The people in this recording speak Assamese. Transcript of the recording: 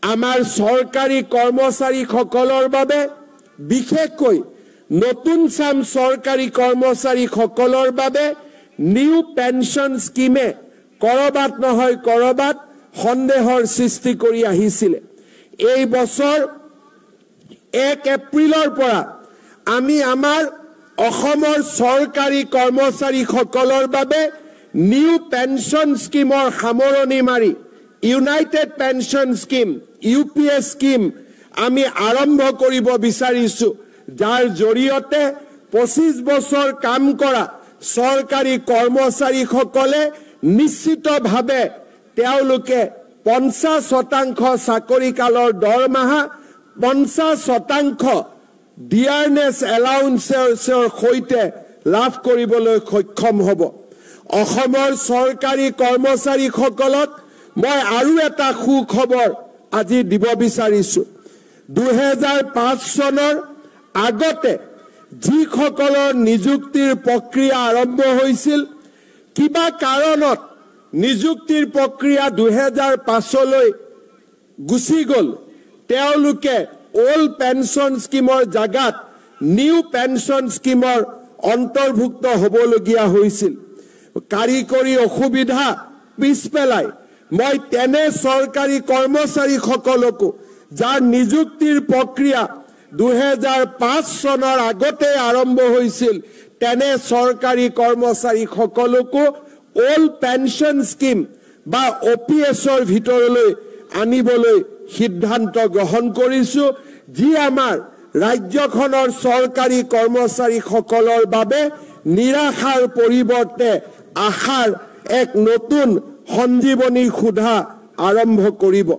আমাৰ চৰকাৰী কৰ্মচাৰীসকলৰ বাবে বিশেষকৈ নতুন চাম চৰকাৰী কৰ্মচাৰীসকলৰ বাবে নিউ পেনশন স্কিমে কৰবাত নহয় কৰবাত সন্দেহৰ সৃষ্টি কৰি আহিছিল। এই বছৰ 1 এপ্ৰিলৰ পৰা আমি আমাৰ অসমৰ চৰকাৰী কৰ্মচাৰীসকলৰ বাবে নিউ পেনশন স্কিমৰ সামৰণি মাৰি United pension scheme UPS scheme আমি আৰম্ভ কৰিব বিচাৰিছো, যাৰ জৰিয়তে 25 বছৰ কাম কৰা চৰকাৰী কৰ্মচাৰীসকলে নিশ্চিতভাৱে তেওঁলোকে 50% চাকৰি কালৰ দৰমহা 50% ডিয়াৰনেছ এলাউন্সৰ সৈতে লাভ কৰিবলৈ সক্ষম হ'ব। অসমৰ চৰকাৰী কৰ্মচাৰীসকলক মই আৰু এটা সুখবৰ আজি দিব বিচাৰিছো। 2005 চনৰ আগতে যিসকলৰ নিযুক্তিৰ প্ৰক্ৰিয়া আৰম্ভ হৈছিল, কিবা কাৰণত নিযুক্তিৰ প্ৰক্ৰিয়া 2005লৈ গুচি গ'ল, তেওঁলোকে ওল্ড পেনশন স্কিমৰ জাগাত নিউ পেনশন স্কিমৰ অন্তৰ্ভুক্ত হ'বলগীয়া হৈছিল। কাৰিকৰী অসুবিধা পিছ পেলাই মই তেনে চৰকাৰী কৰ্মচাৰীসকলকো যাৰ নিযুক্তিৰ প্ৰক্ৰিয়া 2005 চনৰ আগতে আৰম্ভ হৈছিল, তেনে চৰকাৰী কৰ্মচাৰীসকলকো ওল্ড পেনশন স্কিম বা OPSৰ ভিতৰলৈ আনিবলৈ সিদ্ধান্ত গ্ৰহণ কৰিছো, যি আমাৰ ৰাজ্যখনৰ চৰকাৰী কৰ্মচাৰীসকলৰ বাবে নিৰাশাৰ পৰিৱৰ্তে আশাৰ এক নতুন সঞ্জীৱনী সুধা আৰম্ভ কৰিব।